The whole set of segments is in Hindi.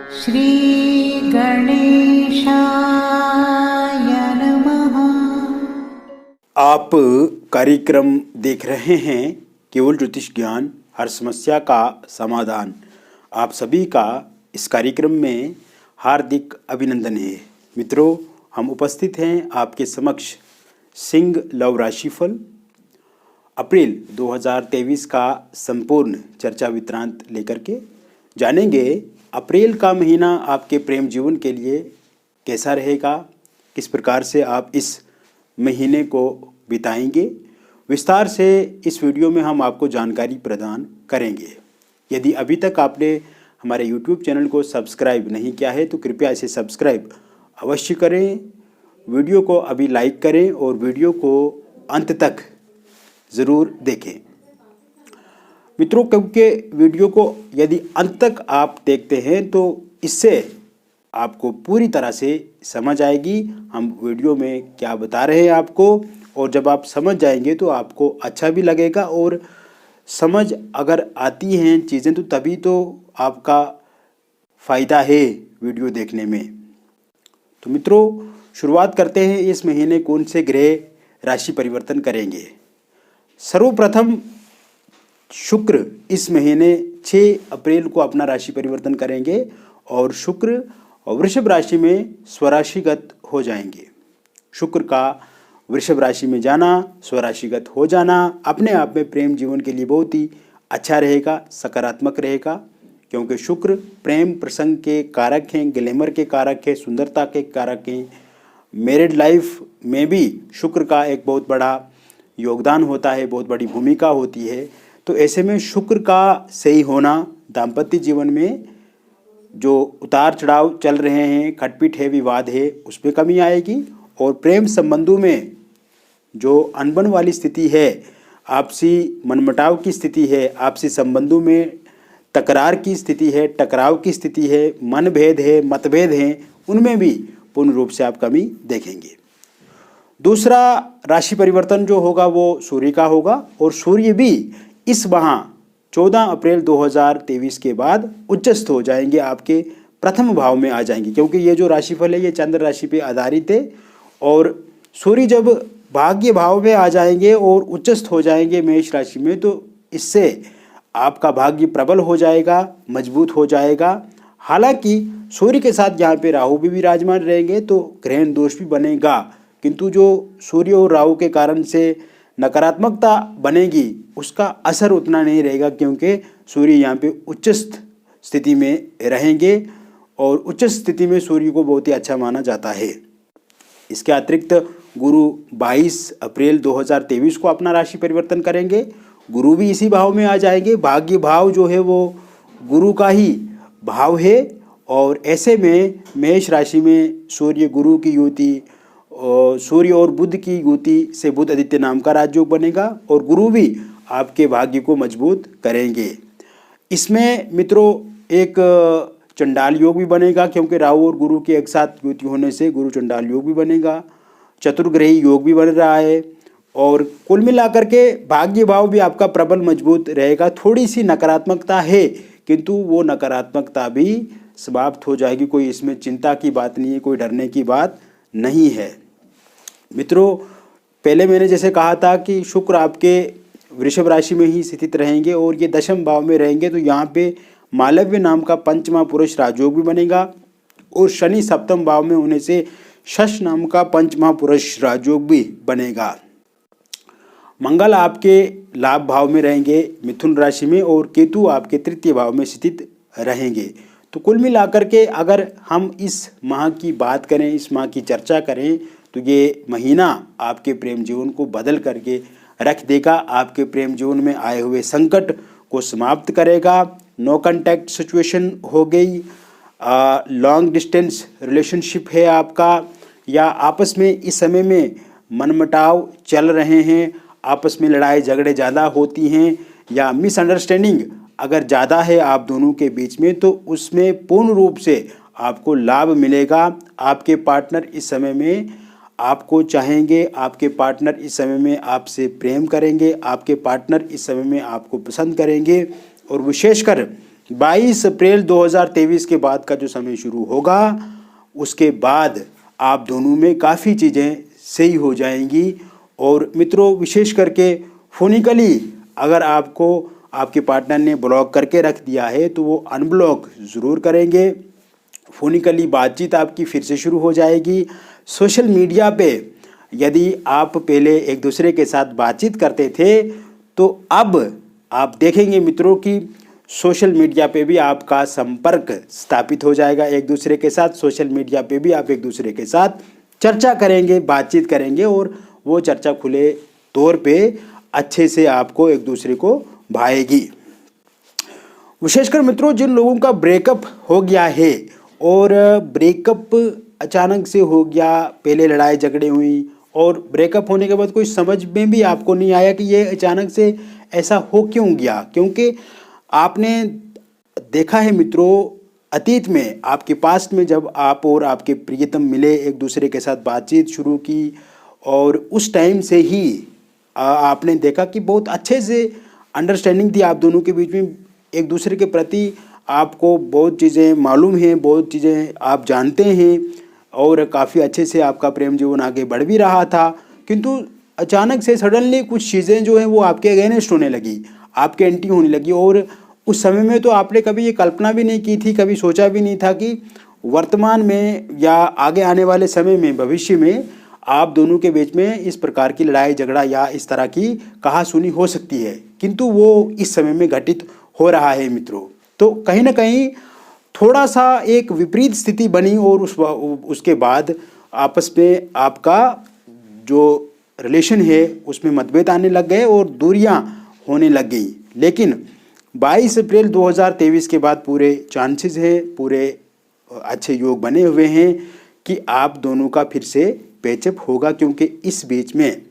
श्री गणेशाय नमः। आप कार्यक्रम देख रहे हैं केवल ज्योतिष ज्ञान, हर समस्या का समाधान। आप सभी का इस कार्यक्रम में हार्दिक अभिनंदन है। मित्रों, हम उपस्थित हैं आपके समक्ष सिंह लव राशिफल अप्रैल 2023 का संपूर्ण चर्चा विवरांत लेकर के जानेंगे अप्रैल का महीना आपके प्रेम जीवन के लिए कैसा रहेगा, किस प्रकार से आप इस महीने को बिताएंगे। विस्तार से इस वीडियो में हम आपको जानकारी प्रदान करेंगे। यदि अभी तक आपने हमारे YouTube चैनल को सब्सक्राइब नहीं किया है तो कृपया इसे सब्सक्राइब अवश्य करें। वीडियो को अभी लाइक करें और वीडियो को अंत तक ज़रूर देखें। मित्रों, क्योंकि वीडियो को यदि अंत तक आप देखते हैं तो इससे आपको पूरी तरह से समझ आएगी हम वीडियो में क्या बता रहे हैं आपको, और जब आप समझ जाएंगे तो आपको अच्छा भी लगेगा। और समझ अगर आती हैं चीज़ें तो तभी तो आपका फ़ायदा है वीडियो देखने में। तो मित्रों, शुरुआत करते हैं इस महीने कौन से ग्रह राशि परिवर्तन करेंगे। सर्वप्रथम शुक्र इस महीने 6 अप्रैल को अपना राशि परिवर्तन करेंगे और शुक्र वृषभ राशि में स्वराशिगत हो जाएंगे। शुक्र का वृषभ राशि में जाना, स्वराशिगत हो जाना अपने आप में प्रेम जीवन के लिए बहुत ही अच्छा रहेगा, सकारात्मक रहेगा, क्योंकि शुक्र प्रेम प्रसंग के कारक हैं, ग्लैमर के कारक हैं, सुंदरता के कारक हैं। मैरिड लाइफ में भी शुक्र का एक बहुत बड़ा योगदान होता है, बहुत बड़ी भूमिका होती है। तो ऐसे में शुक्र का सही होना दाम्पत्य जीवन में जो उतार चढ़ाव चल रहे हैं, खटपट है, विवाद है, उसमें कमी आएगी। और प्रेम संबंधों में जो अनबन वाली स्थिति है, आपसी मनमुटाव की स्थिति है, आपसी संबंधों में तकरार की स्थिति है, टकराव की स्थिति है, मनभेद है, मतभेद हैं, उनमें भी पूर्ण रूप से आप कमी देखेंगे। दूसरा राशि परिवर्तन जो होगा वो सूर्य का होगा, और सूर्य भी इस माह 14 अप्रैल 2023 के बाद उच्चस्थ हो जाएंगे, आपके प्रथम भाव में आ जाएंगे, क्योंकि ये जो राशिफल है ये चंद्र राशि पे आधारित है। और सूर्य जब भाग्य भाव में आ जाएंगे और उच्चस्थ हो जाएंगे मेष राशि में, तो इससे आपका भाग्य प्रबल हो जाएगा, मजबूत हो जाएगा। हालांकि सूर्य के साथ यहाँ पे राहु भी विराजमान रहेंगे तो ग्रहण दोष भी बनेगा, किंतु जो सूर्य और राहु के कारण से नकारात्मकता बनेगी उसका असर उतना नहीं रहेगा, क्योंकि सूर्य यहाँ पे उच्चस्थ स्थिति में रहेंगे और उच्च स्थिति में सूर्य को बहुत ही अच्छा माना जाता है। इसके अतिरिक्त गुरु 22 अप्रैल 2023 को अपना राशि परिवर्तन करेंगे। गुरु भी इसी भाव में आ जाएंगे। भाग्य भाव जो है वो गुरु का ही भाव है, और ऐसे में मेष राशि में सूर्य गुरु की युति, सूर्य और बुध की युति से बुध आदित्य नाम का राजयोग बनेगा और गुरु भी आपके भाग्य को मजबूत करेंगे। इसमें मित्रों एक चंडाल योग भी बनेगा, क्योंकि राहु और गुरु के एक साथ युति होने से गुरु चंडाल योग भी बनेगा। चतुर्ग्रही योग भी बन रहा है, और कुल मिलाकर के भाग्य भाव भी आपका प्रबल मजबूत रहेगा। थोड़ी सी नकारात्मकता है, किंतु वो नकारात्मकता भी समाप्त हो जाएगी। कोई इसमें चिंता की बात नहीं है, कोई डरने की बात नहीं है। मित्रों, पहले मैंने जैसे कहा था कि शुक्र आपके वृषभ राशि में ही स्थित रहेंगे और ये दशम भाव में रहेंगे, तो यहाँ पे मालव्य नाम का पंचमा पुरुष राजयोग भी बनेगा, और शनि सप्तम भाव में होने से शश नाम का पंचमा पुरुष राजयोग भी बनेगा। मंगल आपके लाभ भाव में रहेंगे मिथुन राशि में, और केतु आपके तृतीय भाव में स्थित रहेंगे। तो कुल मिलाकर के अगर हम इस माह की बात करें, इस माह की चर्चा करें, तो ये महीना आपके प्रेम जीवन को बदल करके रख देगा। आपके प्रेम जीवन में आए हुए संकट को समाप्त करेगा। नो कांटेक्ट सिचुएशन हो गई, लॉन्ग डिस्टेंस रिलेशनशिप है आपका, या आपस में इस समय में मनमुटाव चल रहे हैं, आपस में लड़ाई झगड़े ज़्यादा होती हैं, या मिसअंडरस्टैंडिंग अगर ज़्यादा है आप दोनों के बीच में, तो उसमें पूर्ण रूप से आपको लाभ मिलेगा। आपके पार्टनर इस समय में आपको चाहेंगे, आपके पार्टनर इस समय में आपसे प्रेम करेंगे, आपके पार्टनर इस समय में आपको पसंद करेंगे, और विशेषकर 22 अप्रैल 2023 के बाद का जो समय शुरू होगा, उसके बाद आप दोनों में काफ़ी चीज़ें सही हो जाएंगी। और मित्रों, विशेष करके फोनिकली अगर आपको आपके पार्टनर ने ब्लॉक करके रख दिया है तो वो अनब्लॉक ज़रूर करेंगे। फोनिकली बातचीत आपकी फिर से शुरू हो जाएगी। सोशल मीडिया पे यदि आप पहले एक दूसरे के साथ बातचीत करते थे तो अब आप देखेंगे मित्रों कि सोशल मीडिया पे भी आपका संपर्क स्थापित हो जाएगा एक दूसरे के साथ। सोशल मीडिया पे भी आप एक दूसरे के साथ चर्चा करेंगे, बातचीत करेंगे और वो चर्चा खुले तौर पे अच्छे से आपको एक दूसरे को भाएगी। विशेषकर मित्रों, जिन लोगों का ब्रेकअप हो गया है और ब्रेकअप अचानक से हो गया, पहले लड़ाई झगड़े हुई और ब्रेकअप होने के बाद कोई समझ में भी आपको नहीं आया कि ये अचानक से ऐसा हो क्यों गया, क्योंकि आपने देखा है मित्रों, अतीत में आपके पास्ट में जब आप और आपके प्रियतम मिले, एक दूसरे के साथ बातचीत शुरू की और उस टाइम से ही आपने देखा कि बहुत अच्छे से अंडरस्टैंडिंग थी आप दोनों के बीच में। एक दूसरे के प्रति आपको बहुत चीज़ें मालूम हैं, बहुत चीज़ें आप जानते हैं और काफ़ी अच्छे से आपका प्रेम जीवन आगे बढ़ भी रहा था। किंतु अचानक से सडनली कुछ चीज़ें जो हैं वो आपके अगेंस्ट होने लगी, आपके एंटी होने लगी। और उस समय में तो आपने कभी ये कल्पना भी नहीं की थी, कभी सोचा भी नहीं था कि वर्तमान में या आगे आने वाले समय में, भविष्य में आप दोनों के बीच में इस प्रकार की लड़ाई झगड़ा या इस तरह की कहासुनी हो सकती है। किंतु वो इस समय में घटित हो रहा है मित्रों। तो कहीं ना कहीं थोड़ा सा एक विपरीत स्थिति बनी और उसके बाद आपस में आपका जो रिलेशन है उसमें मतभेद आने लग गए और दूरियां होने लग गई। लेकिन 22 अप्रैल 2023 के बाद पूरे चांसेस हैं, पूरे अच्छे योग बने हुए हैं कि आप दोनों का फिर से पैचअप होगा, क्योंकि इस बीच में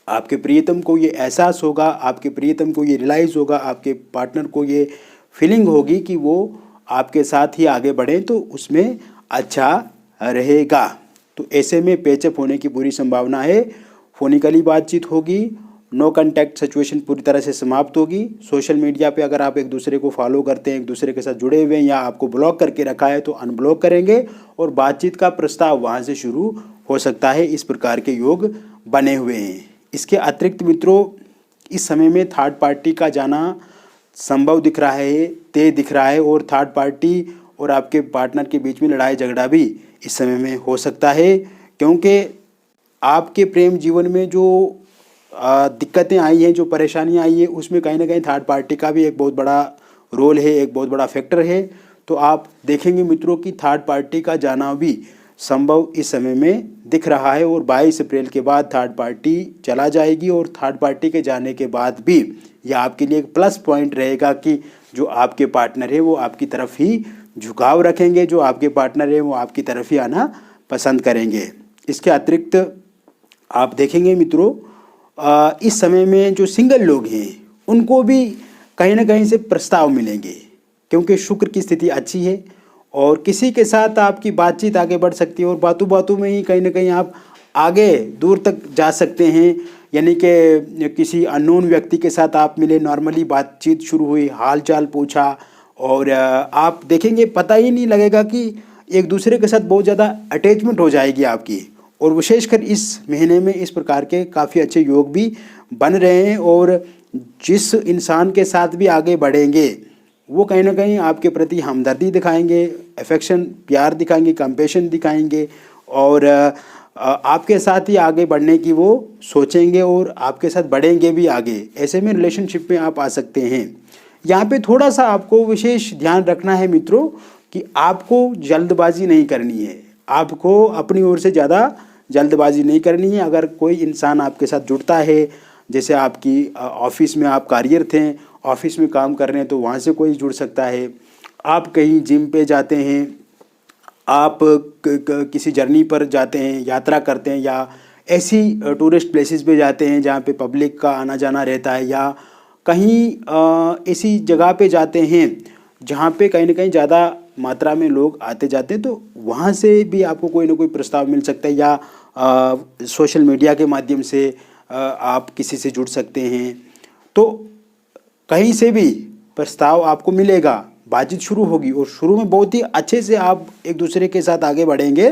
आपके प्रियतम को ये एहसास होगा, आपके प्रियतम को ये रियलाइज़ होगा, आपके पार्टनर को ये फीलिंग होगी कि वो आपके साथ ही आगे बढ़ें तो उसमें अच्छा रहेगा। तो ऐसे में पैचअप होने की पूरी संभावना है। फोनिकली बातचीत होगी, नो कांटेक्ट सिचुएशन पूरी तरह से समाप्त होगी। सोशल मीडिया पे अगर आप एक दूसरे को फॉलो करते हैं, एक दूसरे के साथ जुड़े हुए हैं या आपको ब्लॉक करके रखा है तो अनब्लॉक करेंगे और बातचीत का प्रस्ताव वहाँ से शुरू हो सकता है। इस प्रकार के योग बने हुए हैं। इसके अतिरिक्त मित्रों, इस समय में थर्ड पार्टी का जाना संभव दिख रहा है, तेज दिख रहा है और थर्ड पार्टी और आपके पार्टनर के बीच में लड़ाई झगड़ा भी इस समय में हो सकता है, क्योंकि आपके प्रेम जीवन में जो दिक्कतें आई हैं, जो परेशानियां आई है, उसमें कहीं ना कहीं थर्ड पार्टी का भी एक बहुत बड़ा रोल है, एक बहुत बड़ा फैक्टर है। तो आप देखेंगे मित्रों कि थर्ड पार्टी का जाना भी संभव इस समय में दिख रहा है और 22 अप्रैल के बाद थर्ड पार्टी चला जाएगी। और थर्ड पार्टी के जाने के बाद भी यह आपके लिए एक प्लस पॉइंट रहेगा कि जो आपके पार्टनर है वो आपकी तरफ ही झुकाव रखेंगे, जो आपके पार्टनर है वो आपकी तरफ ही आना पसंद करेंगे। इसके अतिरिक्त आप देखेंगे मित्रों, इस समय में जो सिंगल लोग हैं उनको भी कहीं ना कहीं से प्रस्ताव मिलेंगे, क्योंकि शुक्र की स्थिति अच्छी है और किसी के साथ आपकी बातचीत आगे बढ़ सकती है और बातों बातों में ही कहीं ना कहीं आप आगे दूर तक जा सकते हैं। यानी कि किसी अननोन व्यक्ति के साथ आप मिले, नॉर्मली बातचीत शुरू हुई, हाल चाल पूछा और आप देखेंगे पता ही नहीं लगेगा कि एक दूसरे के साथ बहुत ज़्यादा अटैचमेंट हो जाएगी आपकी। और विशेषकर इस महीने में इस प्रकार के काफ़ी अच्छे योग भी बन रहे हैं और जिस इंसान के साथ भी आगे बढ़ेंगे वो कहीं ना कहीं आपके प्रति हमदर्दी दिखाएंगे, अफेक्शन, प्यार दिखाएंगे, कंपैशन दिखाएंगे और आपके साथ ही आगे बढ़ने की वो सोचेंगे और आपके साथ बढ़ेंगे भी आगे। ऐसे में रिलेशनशिप में आप आ सकते हैं। यहाँ पे थोड़ा सा आपको विशेष ध्यान रखना है मित्रों कि आपको जल्दबाजी नहीं करनी है, आपको अपनी ओर से ज़्यादा जल्दबाजी नहीं करनी है। अगर कोई इंसान आपके साथ जुड़ता है, जैसे आपकी ऑफिस में आप कार्यरत हैं, ऑफिस में काम कर रहे हैं तो वहाँ से कोई जुड़ सकता है। आप कहीं जिम पे जाते हैं, आप किसी जर्नी पर जाते हैं, यात्रा करते हैं या ऐसी टूरिस्ट प्लेसेस पे जाते हैं जहाँ पे पब्लिक का आना जाना रहता है या कहीं ऐसी जगह पे जाते हैं जहाँ पे कहीं ना कहीं ज़्यादा मात्रा में लोग आते जाते हैं, तो वहाँ से भी आपको कोई ना कोई प्रस्ताव मिल सकता है या सोशल मीडिया के माध्यम से आप किसी से जुड़ सकते हैं। तो कहीं से भी प्रस्ताव आपको मिलेगा बातचीत शुरू होगी और शुरू में बहुत ही अच्छे से आप एक दूसरे के साथ आगे बढ़ेंगे।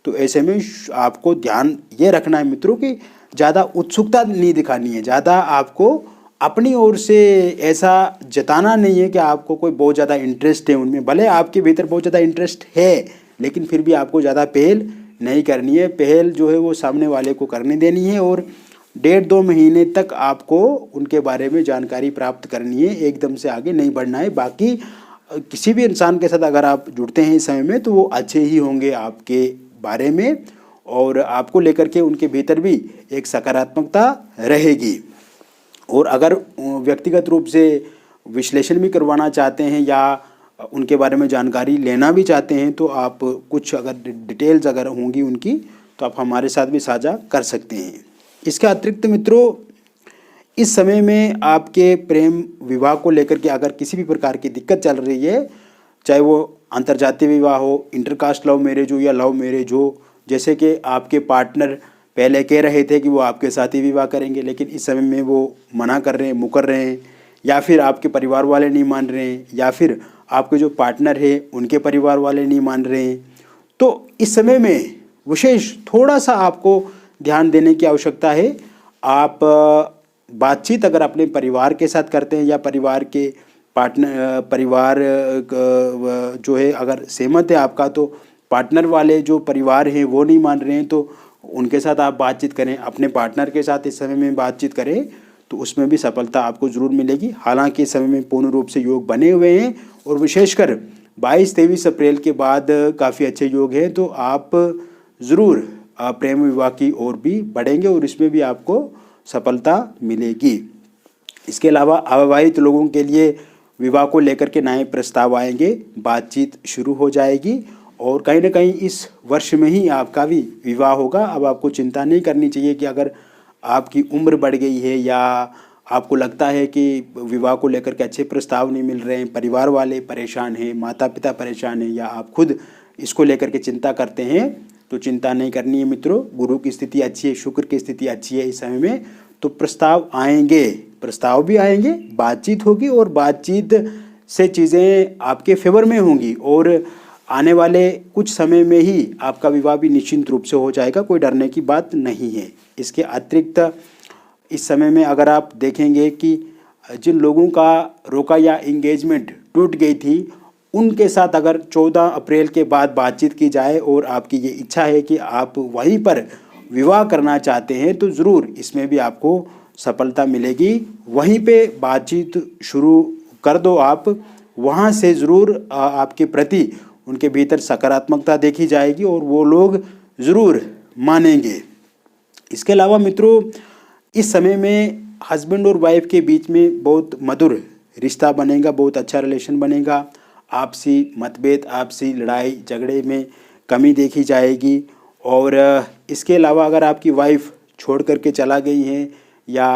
तो ऐसे में आपको ध्यान ये रखना है मित्रों कि ज़्यादा उत्सुकता नहीं दिखानी है, ज़्यादा आपको अपनी ओर से ऐसा जताना नहीं है कि आपको कोई बहुत ज़्यादा इंटरेस्ट है उनमें। भले आपके भीतर बहुत ज़्यादा इंटरेस्ट है, लेकिन फिर भी आपको ज़्यादा पहल नहीं करनी है। पहल जो है वो सामने वाले को करने देनी है और 1.5-2 महीने तक आपको उनके बारे में जानकारी प्राप्त करनी है, एकदम से आगे नहीं बढ़ना है। बाकी किसी भी इंसान के साथ अगर आप जुड़ते हैं इस समय में तो वो अच्छे ही होंगे आपके बारे में और आपको लेकर के उनके भीतर भी एक सकारात्मकता रहेगी। और अगर व्यक्तिगत रूप से विश्लेषण भी करवाना चाहते हैं या उनके बारे में जानकारी लेना भी चाहते हैं तो आप कुछ अगर डिटेल्स अगर होंगी उनकी तो आप हमारे साथ भी साझा कर सकते हैं। इसके अतिरिक्त मित्रों, इस समय में आपके प्रेम विवाह को लेकर के अगर किसी भी प्रकार की दिक्कत चल रही है, चाहे वो अंतर्जातीय विवाह हो, इंटरकास्ट लव मैरिज हो या लव मैरिज हो, जैसे कि आपके पार्टनर पहले कह रहे थे कि वो आपके साथ ही विवाह करेंगे, लेकिन इस समय में वो मना कर रहे हैं, मुकर रहे हैं, या फिर आपके परिवार वाले नहीं मान रहे हैं, या फिर आपके जो पार्टनर है उनके परिवार वाले नहीं मान रहे हैं, तो इस समय में विशेष थोड़ा सा आपको ध्यान देने की आवश्यकता है। आप बातचीत अगर अपने परिवार के साथ करते हैं या परिवार के परिवार जो है अगर सहमत है आपका, तो पार्टनर वाले जो परिवार हैं वो नहीं मान रहे हैं तो उनके साथ आप बातचीत करें, अपने पार्टनर के साथ इस समय में बातचीत करें तो उसमें भी सफलता आपको ज़रूर मिलेगी। हालांकि इस समय में पूर्ण रूप से योग बने हुए हैं और विशेषकर 22-23 अप्रैल के बाद काफ़ी अच्छे योग हैं, तो आप ज़रूर प्रेम विवाह की ओर भी बढ़ेंगे और इसमें भी आपको सफलता मिलेगी। इसके अलावा अविवाहित लोगों के लिए विवाह को लेकर के नए प्रस्ताव आएंगे, बातचीत शुरू हो जाएगी और कहीं ना कहीं इस वर्ष में ही आपका भी विवाह होगा। अब आपको चिंता नहीं करनी चाहिए कि अगर आपकी उम्र बढ़ गई है या आपको लगता है कि विवाह को लेकर के अच्छे प्रस्ताव नहीं मिल रहे हैं, परिवार वाले परेशान हैं, माता पिता परेशान हैं या आप खुद इसको लेकर के चिंता करते हैं, तो चिंता नहीं करनी है मित्रों। गुरु की स्थिति अच्छी है, शुक्र की स्थिति अच्छी है इस समय में, तो प्रस्ताव आएंगे, प्रस्ताव भी आएंगे, बातचीत होगी और बातचीत से चीज़ें आपके फेवर में होंगी और आने वाले कुछ समय में ही आपका विवाह भी निश्चिंत रूप से हो जाएगा, कोई डरने की बात नहीं है। इसके अतिरिक्त इस समय में अगर आप देखेंगे कि जिन लोगों का रोका या इंगेजमेंट टूट गई थी उनके साथ अगर 14 अप्रैल के बाद बातचीत की जाए और आपकी ये इच्छा है कि आप वहीं पर विवाह करना चाहते हैं तो ज़रूर इसमें भी आपको सफलता मिलेगी। वहीं पे बातचीत शुरू कर दो आप, वहाँ से ज़रूर आपके प्रति उनके भीतर सकारात्मकता देखी जाएगी और वो लोग ज़रूर मानेंगे। इसके अलावा मित्रों, इस समय में हस्बैंड और वाइफ के बीच में बहुत मधुर रिश्ता बनेगा, बहुत अच्छा रिलेशन बनेगा। आपसी मतभेद, आपसी लड़ाई झगड़े में कमी देखी जाएगी। और इसके अलावा अगर आपकी वाइफ छोड़ करके चला गई है या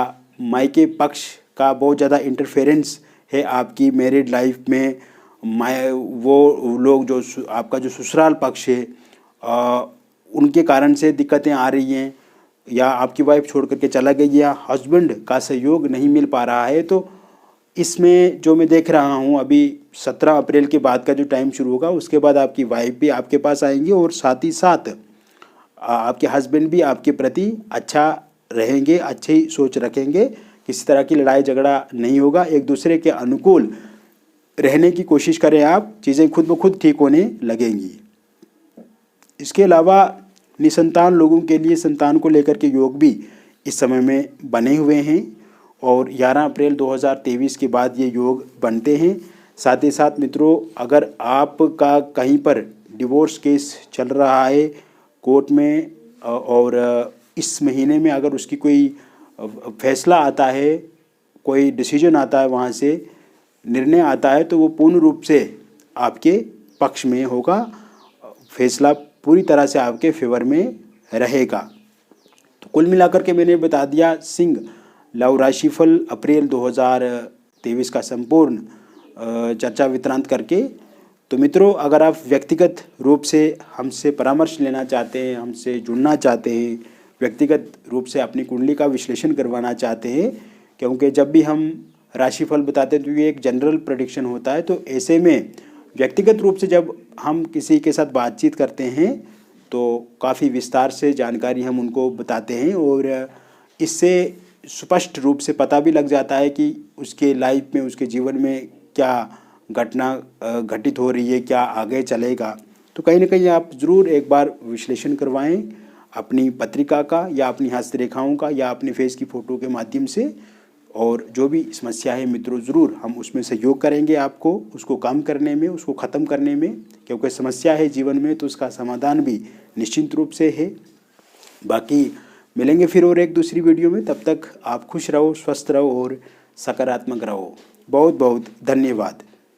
मायके पक्ष का बहुत ज़्यादा इंटरफेरेंस है आपकी मैरिड लाइफ में, वो लोग जो आपका जो ससुराल पक्ष है उनके कारण से दिक्कतें आ रही हैं या आपकी वाइफ छोड़ करके चला गई या हस्बैंड का सहयोग नहीं मिल पा रहा है, तो इसमें जो मैं देख रहा हूँ अभी 17 अप्रैल के बाद का जो टाइम शुरू होगा उसके बाद आपकी वाइफ भी आपके पास आएंगी और साथ ही साथ आपके हस्बैंड भी आपके प्रति अच्छा रहेंगे, अच्छी सोच रखेंगे, किसी तरह की लड़ाई झगड़ा नहीं होगा, एक दूसरे के अनुकूल रहने की कोशिश करें आप, चीज़ें खुद ब खुद ठीक होने लगेंगी। इसके अलावा निसंतान लोगों के लिए संतान को लेकर के योग भी इस समय में बने हुए हैं और 11 अप्रैल 2023 के बाद ये योग बनते हैं। साथ ही साथ मित्रों, अगर आपका कहीं पर डिवोर्स केस चल रहा है कोर्ट में और इस महीने में अगर उसकी कोई फैसला आता है, कोई डिसीजन आता है, वहाँ से निर्णय आता है, तो वो पूर्ण रूप से आपके पक्ष में होगा, फैसला पूरी तरह से आपके फेवर में रहेगा। तो कुल मिलाकर के मैंने बता दिया सिंह लव राशिफल अप्रैल 2023 का संपूर्ण चर्चा वितरांत करके। तो मित्रों, अगर आप व्यक्तिगत रूप से हमसे परामर्श लेना चाहते हैं, हमसे जुड़ना चाहते हैं, व्यक्तिगत रूप से अपनी कुंडली का विश्लेषण करवाना चाहते हैं, क्योंकि जब भी हम राशिफल बताते हैं तो ये एक जनरल प्रेडिक्शन होता है। तो ऐसे में व्यक्तिगत रूप से जब हम किसी के साथ बातचीत करते हैं तो काफ़ी विस्तार से जानकारी हम उनको बताते हैं और इससे स्पष्ट रूप से पता भी लग जाता है कि उसके लाइफ में, उसके जीवन में क्या घटना घटित हो रही है, क्या आगे चलेगा। तो कहीं ना कहीं आप ज़रूर एक बार विश्लेषण करवाएं अपनी पत्रिका का या अपनी हस्तरेखाओं का या अपने फेस की फ़ोटो के माध्यम से। और जो भी समस्या है मित्रों, ज़रूर हम उसमें सहयोग करेंगे आपको उसको कम करने में, उसको ख़त्म करने में, क्योंकि समस्या है जीवन में तो उसका समाधान भी निश्चित रूप से है। बाकी मिलेंगे फिर और एक दूसरी वीडियो में, तब तक आप खुश रहो, स्वस्थ रहो और सकारात्मक रहो। बहुत बहुत धन्यवाद।